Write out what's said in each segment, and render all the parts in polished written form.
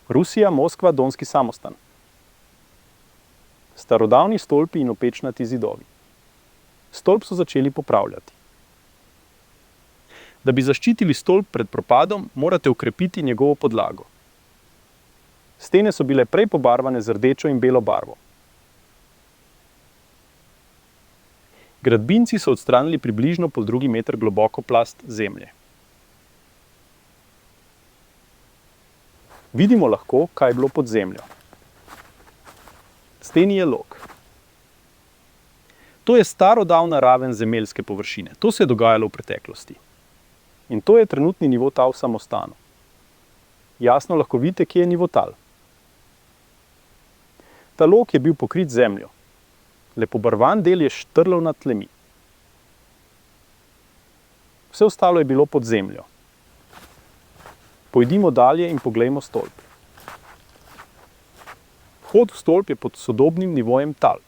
Rusija, Moskva, Donski samostan. Starodavni stolpi in opečnati zidovi. Stolp so začeli popravljati. Da bi zaščitili stolp pred propadom, morate ukrepiti njegovo podlago. Stene so bile prej pobarvane z rdečo in belo barvo. Gradbinci so odstranili približno pol drugi meter globoko plast zemlje. Vidimo lahko, kaj je bilo pod zemljo. Steni je log. To je starodavna raven zemeljske površine. To se je dogajalo v preteklosti. In to je trenutni nivo tal v samostanu. Jasno lahko vidite, kje je nivo tal. Ta log je bil pokrit z zemljo. Lepobarvan del je štrlel nad tlemi. Vse ostalo je bilo pod zemljo. Pojdimo dalje in poglejmo stolp. Vhod v stolp je pod sodobnim nivojem tal.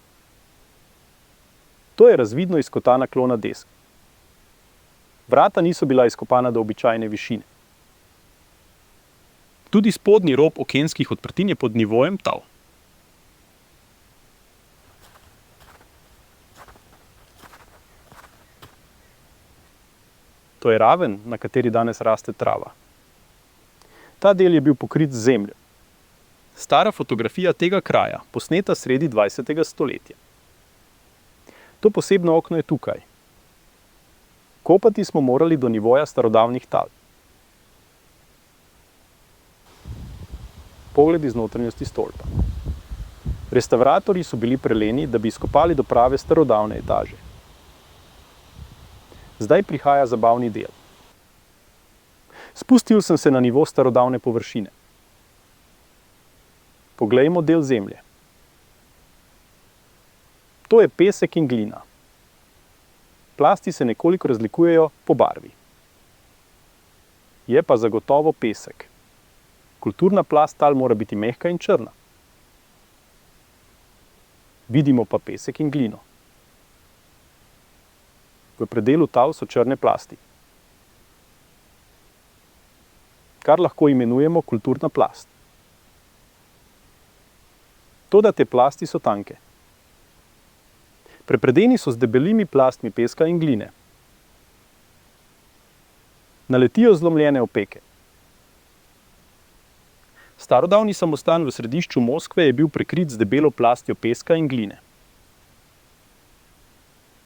To je razvidno izkotana klona desk. Vrata niso bila izkopana do običajne višine. Tudi spodnji rob okenskih odprtin je pod nivojem tal. To je raven, na kateri danes raste trava. Ta del je bil pokrit z zemljo. Stara fotografija tega kraja, posneta sredi 20. stoletja. To posebno okno je tukaj. Kopati smo morali do nivoja starodavnih tal. Pogled iz notranjosti stolpa. Restavratorji so bili preleni, da bi izkopali do prave starodavne etaže. Zdaj prihaja zabavni del. Spustil sem se na nivo starodavne površine. Poglejmo del zemlje. To je pesek in glina. Plasti se nekoliko razlikujejo po barvi. Je pa zagotovo pesek. Kulturna plast tal mora biti mehka in črna. Vidimo pa pesek in glino. V predelu tal so črne plasti, kar lahko imenujemo kulturna plast. Toda te plasti so tanke. Prepredeni so z debelimi plastmi peska in gline. Naletijo zlomljene opeke. Starodavni samostan v središču Moskve je bil prekrit z debelo plastjo peska in gline.